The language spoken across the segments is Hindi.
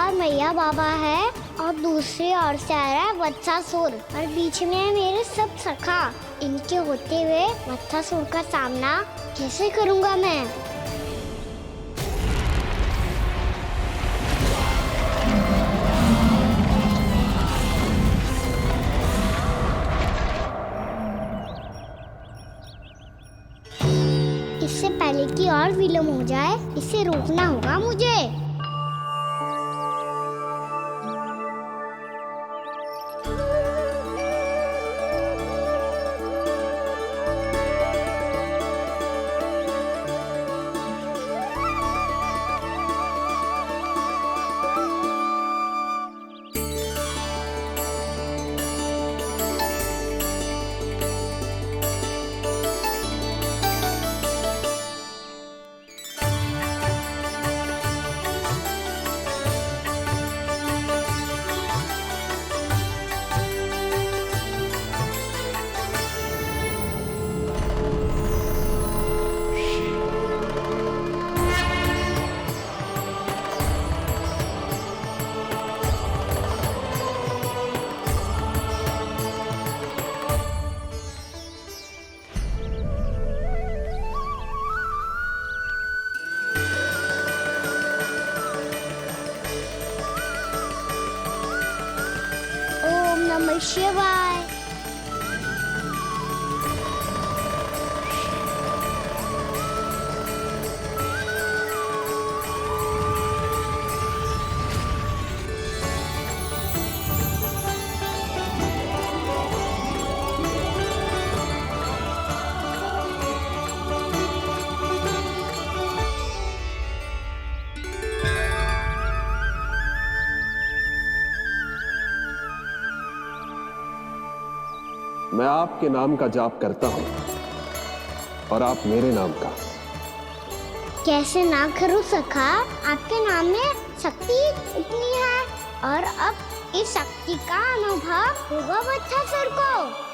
और मैया बाबा है और दूसरी ओर से आ रहा है वत्सासुर और बीच में है मेरे सब सखा। इनके होते हुए वत्सासुर का सामना कैसे करूंगा मैं? इससे पहले कि और विलम्ब हो जाए, इसे रोकना होगा मुझे। ओम नमः शिवाय। मैं आपके नाम का जाप करता हूं और आप मेरे नाम का। कैसे ना करूं सखा, आपके नाम में शक्ति इतनी है और अब इस शक्ति का अनुभव होगा वत्सासुर को।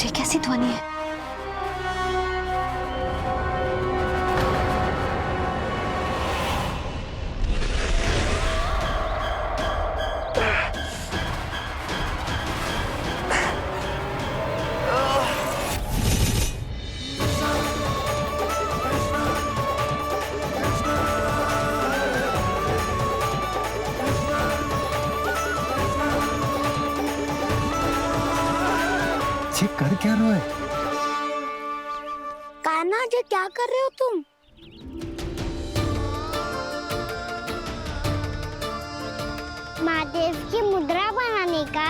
ये कैसी ध्वनि है? ये कर क्या रहे हो? कान्हा जी क्या कर रहे हो तुम? महादेव की मुद्रा बनाने का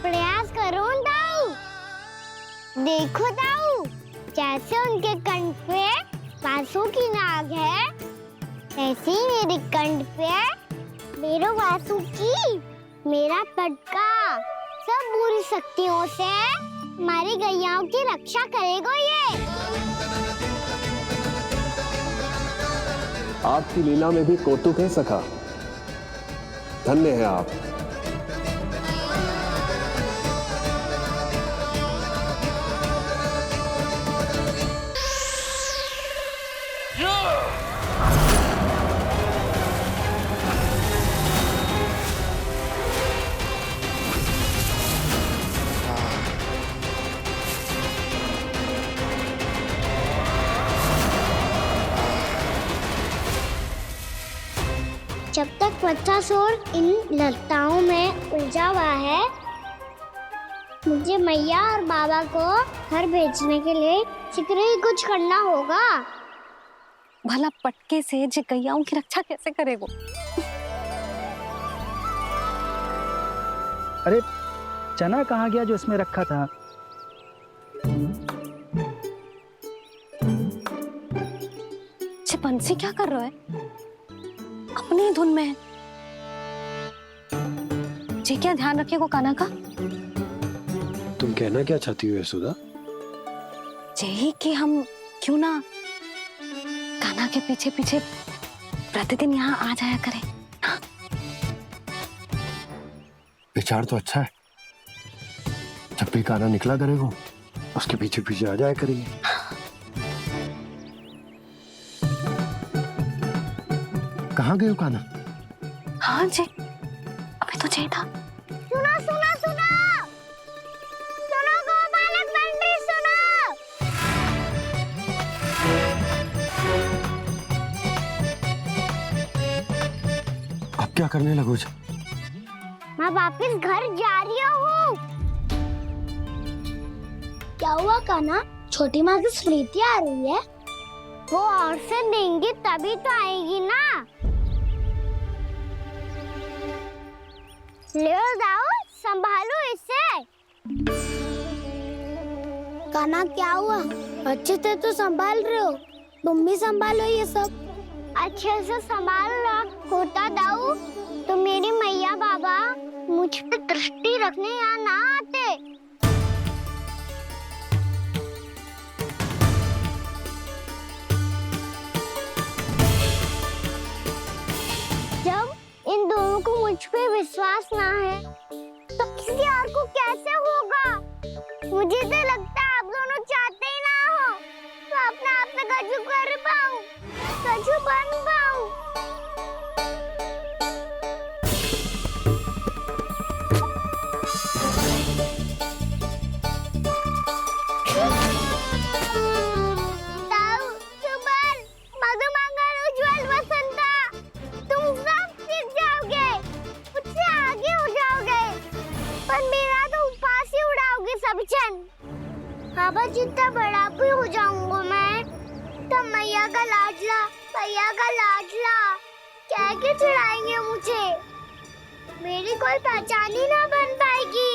प्रयास करो दाऊ। देखो दाऊ, जैसे उनके कंठ पे वासु की नाग है, ऐसे ही मेरे कंठ पे मेरो वासु की मेरा पटका। सब बुरी शक्तियों से हमारी गैयाओं की रक्षा करेगा ये। आपकी लीला में भी कौतुक है सखा। धन्य है आप। जब तक वत्सासुर इन लताओं में उलझा हुआ है, मुझे मैया और बाबा को घर भेजने के लिए शीघ्र ही कुछ करना होगा। भला पटके से जिकैयाओं की रक्षा कैसे करेगो? अरे चना कहाँ गया जो इसमें रखा था? बंसी क्या कर रहा है? अपनी धुन में है। जी क्या ध्यान रखिएगो कान्हा का। तुम कहना क्या चाहती हो यशोदा? यही कि हम क्यों ना कान्हा के पीछे पीछे प्रतिदिन यहाँ आ जाया करें। हाँ? विचार तो अच्छा है। जब भी कान्हा निकला करेगा उसके पीछे पीछे आ जाया करेंगे। कहाँ गए हो कान्हा? हाँ जी, अभी तो चाहिए था। सुनो सुनो सुनो सुनो गोपालक बंटी सुनो। आप क्या करने लगो? मैं वापस घर जा रही हूँ। क्या हुआ कान्हा? छोटी माँ की स्मृति आ रही है। वो और से देंगी तभी तो आएगी ना। ले जाओ, संभालो इसे। कान्हा क्या हुआ? अच्छे से तो संभाल रहे हो, तुम भी संभालो ये सब। अच्छे से संभाल रहा होता दाऊ तो मेरी मैया बाबा मुझ पे दृष्टि रखने यहाँ ना आते। जब इन दोनों को मुझ पे विश्वास ना है तो किसी और को कैसे होगा? मुझे तो लगता है आप दोनों चाहते ही ना हो तो अपने आप से गजू कर पाऊं, गजू बन पाऊं। बाबा जितना बड़ा भी हो जाऊंगा मैं तो मैया का लाडला कह के चिढ़ाएंगे मुझे। मेरी कोई पहचान ही ना बन पाएगी।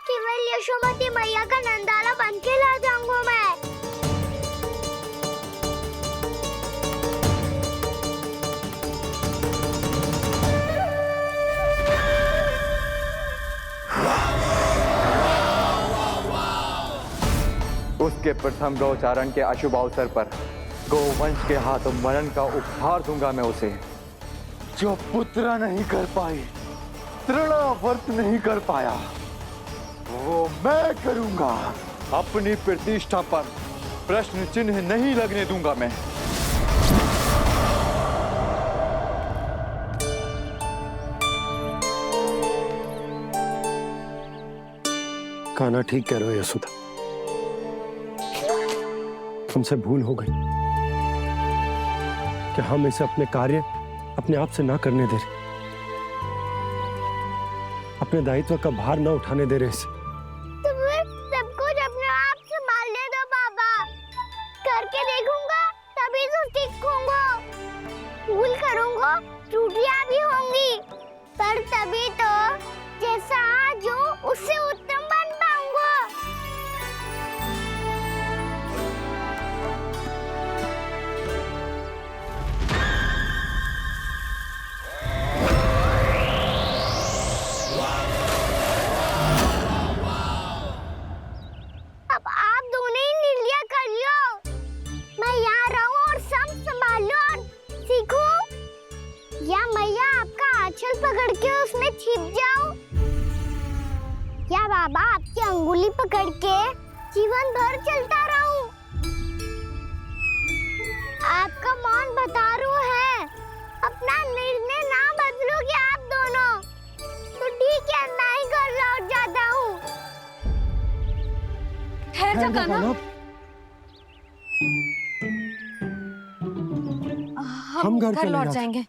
केवल यशोमती मैया का नंदाला बन के ला जाऊंगा मैं। उसके प्रथम गौचारण के अशुभ अवसर पर गोवंश के हाथों मरण का उपहार दूंगा मैं उसे। जो पुत्र नहीं कर पाई, तृणावर्त नहीं कर पाया, वो मैं करूंगा। अपनी प्रतिष्ठा पर प्रश्न चिन्ह नहीं लगने दूंगा मैं। कान्हा ठीक कह रहे हो यशोदा, हमसे भूल हो गई कि हम इसे अपने कार्य अपने आप से ना करने दे रहे, अपने दायित्व का भार ना उठाने दे रहे इसे। तो फिर सब कुछ अपने आप संभालने दो बाबा। करके देखूंगा तभी तो सीखूंगा। भूल करूंगा, त्रुटियां भी होंगी, पर तभी तो जैसा आज हूँ उससे उत्तम बन पाऊंगा। अब आप दोनों ही निर्णय कर लो। मैं यहाँ रहूं और सब संभालूं और सीखूं, या मैया आपका आंचल पकड़ के उसमें छिप जाऊं, या बाबा आपकी अंगुली पकड़ के जीवन भर चलता रहूं। आपका मौन बतारू है। अपना निर्णय ना बदलोगे आप दोनों तो ठीक है, मैं ही घर लौट जाता हूँ। ठहर जा कान्हा। हम घर घर चले लौट जाते। जाएंगे,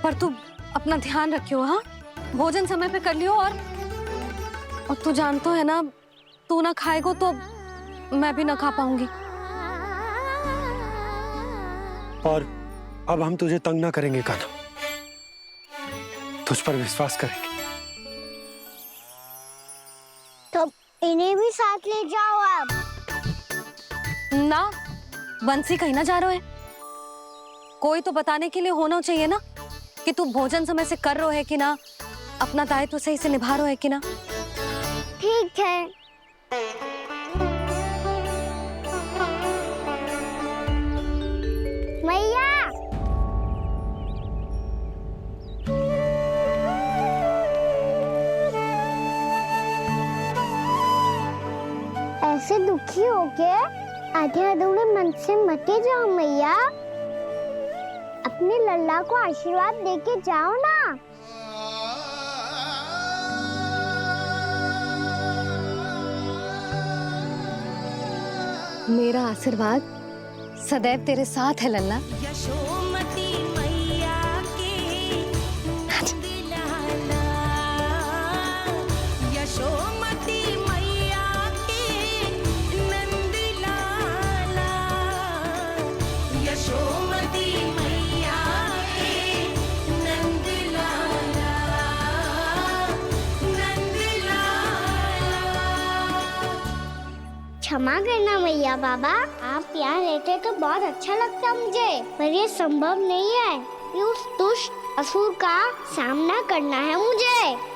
पर तू अपना ध्यान रखियो। हाँ, भोजन समय पे कर लियो। और तू जानतो है ना, तू ना खाएगो तो मैं भी ना खा पाऊंगी। और अब हम तुझे तंग ना करेंगे कान्हा, तुझ पर विश्वास करेंगे। तो इन्हें भी साथ ले जाओ अब। ना, बंसी कहीं ना जा रहे हैं। कोई तो बताने के लिए होना चाहिए ना कि तू भोजन समय से कर रहा है कि ना, अपना दायित्व सही से निभा रहा है कि ना। ठीक है। मैया, ऐसे दुखी हो के आधे अधूरे मन से मत जाओ मैया, अपने लल्ला को आशीर्वाद देके जाओ ना। मेरा आशीर्वाद सदैव तेरे साथ है लल्ला। यशोमती मैया के दिलाला, यशोमती मैया के नंदलाला, यशोमती मैया के नंदलाला, नंदलाला। क्षमा करना मैया बाबा, आप यहाँ रहते तो बहुत अच्छा लगता मुझे, पर ये संभव नहीं है। ये उस दुष्ट असुर का सामना करना है मुझे।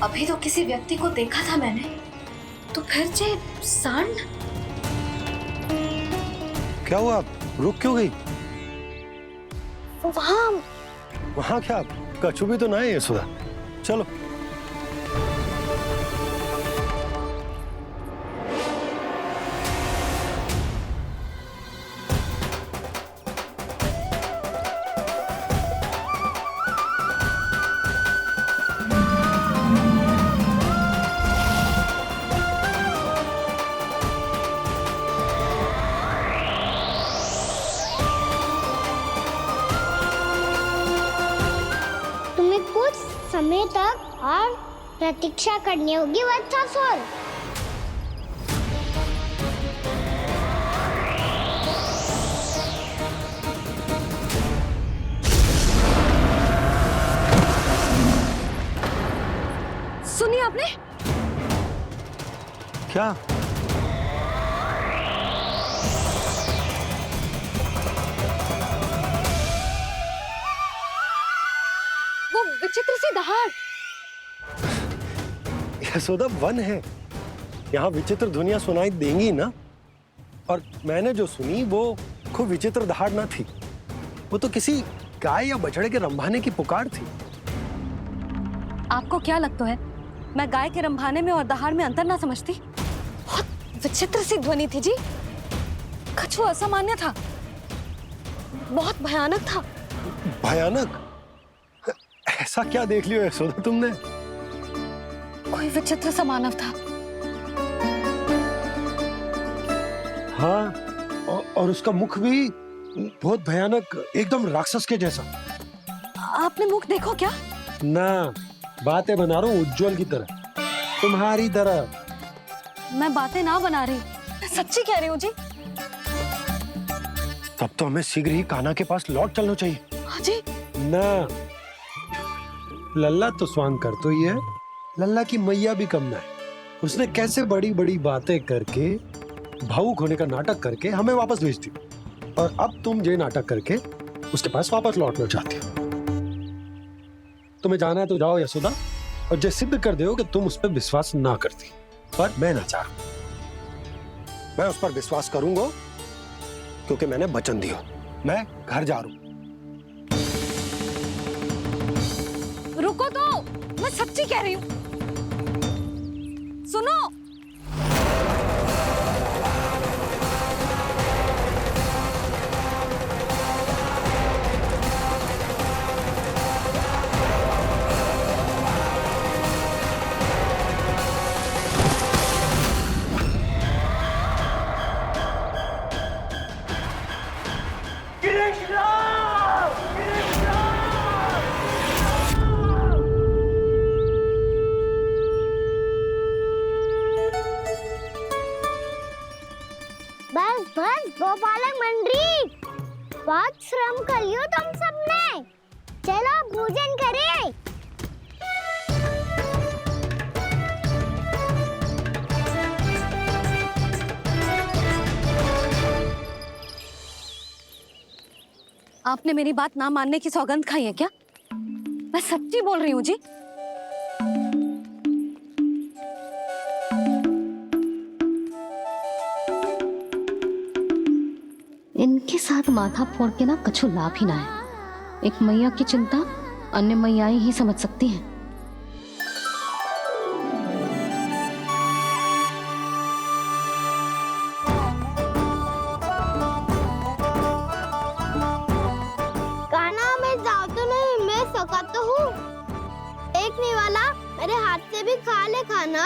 अभी तो किसी व्यक्ति को देखा था मैंने, तो फिर जे सांड। क्या हुआ, रुक क्यों गई? वहाँ क्या कछु भी तो ना है यशोदा, चलो। कुछ समय तक और प्रतीक्षा करनी होगी वत्सासुर। सुनिए आपने क्या? वो विचित्र सी दहाड़। यशोदा वन है, यहाँ विचित्र ध्वनियां सुनाई देंगी ना। और मैंने जो सुनी वो खूब विचित्र दहाड़ ना थी, वो तो किसी गाय या बछड़े के रंभाने की पुकार थी। आपको क्या लगता है मैं गाय के रंभाने में और दहाड़ में अंतर ना समझती? बहुत विचित्र सी ध्वनि थी जी, कछु असामान्य था, बहुत भयानक था। भयानक? ऐसा क्या देख लियो यशोदा तुमने? कोई विचित्र सा मानव था। हाँ, और उसका मुख भी बहुत भयानक, एकदम राक्षस के जैसा। आपने मुख देखो क्या? ना, बातें बना रहा हूँ उज्जवल की तरह, तुम्हारी तरह। मैं बातें ना बना रही, मैं सच्ची कह रही हूँ जी। तब तो हमें शीघ्र ही कान्हा के पास लौट चलना चाहिए। हाँ जी। ना, लल्ला तो स्वांग कर तो ही है, लल्ला की मैया भी कम ना है। उसने कैसे बड़ी बड़ी बातें करके, भावुक होने का नाटक करके हमें वापस भेज दी, और अब तुम ये नाटक करके उसके पास वापस लौटना चाहती हो। तुम्हें जाना है तो जाओ यशोदा, और जो सिद्ध कर दो कि तुम उस पर विश्वास ना करती। पर मैं ना चाहूं, मैं उस पर विश्वास करूंगा, क्योंकि मैंने वचन दिया। मैं घर जा रहा हूं। रुको तो, मैं सच्ची कह रही हूँ। सुनो, बस बस गोपालक मंडली, बहुत श्रम कर लियो तुम सबने। चलो भोजन करें। आपने मेरी बात ना मानने की सौगंध खाई है क्या? मैं सच्ची बोल रही हूँ जी। इनके साथ माथा फोड़ के ना कछु लाभ ही ना है। एक मैया की चिंता अन्य मैयाएं ही समझ सकती हैं। कान्हा, मैं जाऊँ तो नहीं, मैं सका तो हूँ। एक नहीं वाला मेरे हाथ से भी खा ले खाना।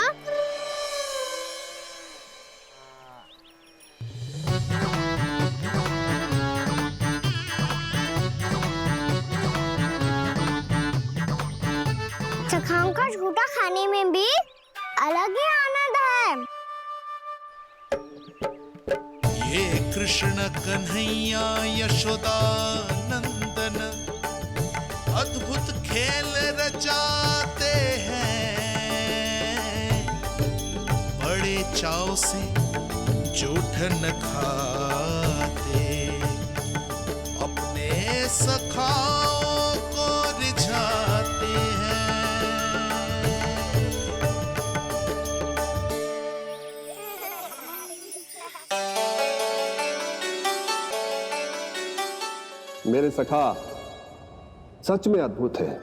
सखाओं का झूठा खाने में भी अलग ही आनंद है। ये कृष्ण कन्हैया यशोदा नंदन अद्भुत खेल रचाते हैं, बड़े चाव से जूठन खाते, अपने सखाओं को रिझाते हैं। मेरे सखा सच में अद्भुत है।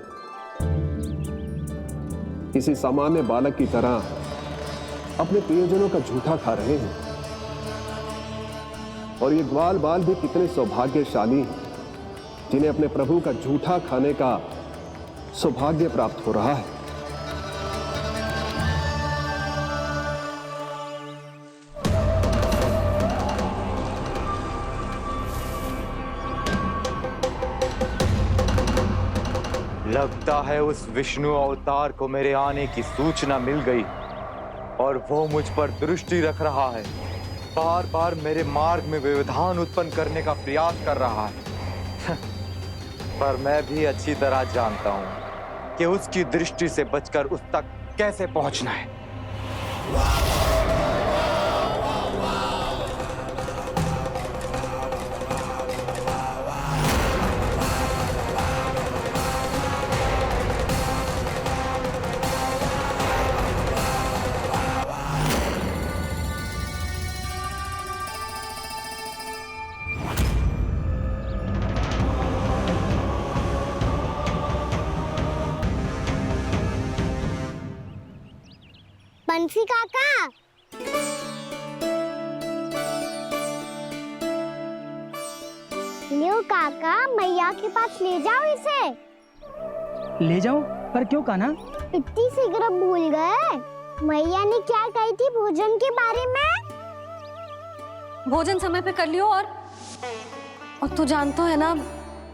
किसी सामान्य बालक की तरह अपने प्रियजनों का झूठा खा रहे हैं। और ये ग्वाल बाल भी कितने सौभाग्यशाली हैं जिन्हें अपने प्रभु का झूठा खाने का सौभाग्य प्राप्त हो रहा है। लगता है उस विष्णु अवतार को मेरे आने की सूचना मिल गई और वो मुझ पर दृष्टि रख रहा है। बार बार मेरे मार्ग में व्यवधान उत्पन्न करने का प्रयास कर रहा है। पर मैं भी अच्छी तरह जानता हूं कि उसकी दृष्टि से बचकर उस तक कैसे पहुंचना है। बंसी काका, लियो काका, मैया के पास ले जाओ इसे। ले जाऊं? पर क्यों कान्हा? इतनी शीघ्र भूल गए? मैया ने क्या कही थी भोजन के बारे में? भोजन समय पे कर लियो। और तू जानता है ना,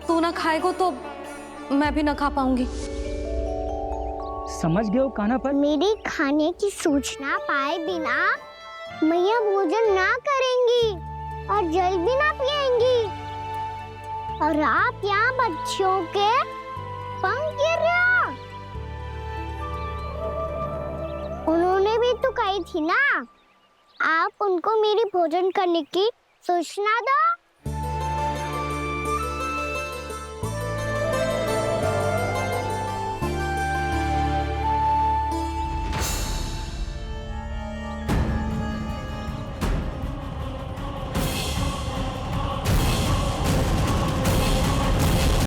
तू ना खाएगा तो मैं भी ना खा पाऊंगी। समझ गए हो कान्हा? पर मेरी खाने की सूचना पाए बिना मैया भोजन ना करेंगी और जल भी ना पिएंगी। और आप यहाँ बच्चों के पंख गिर रहे हो। उन्होंने भी तो कही थी ना, आप उनको मेरी भोजन करने की सूचना दो।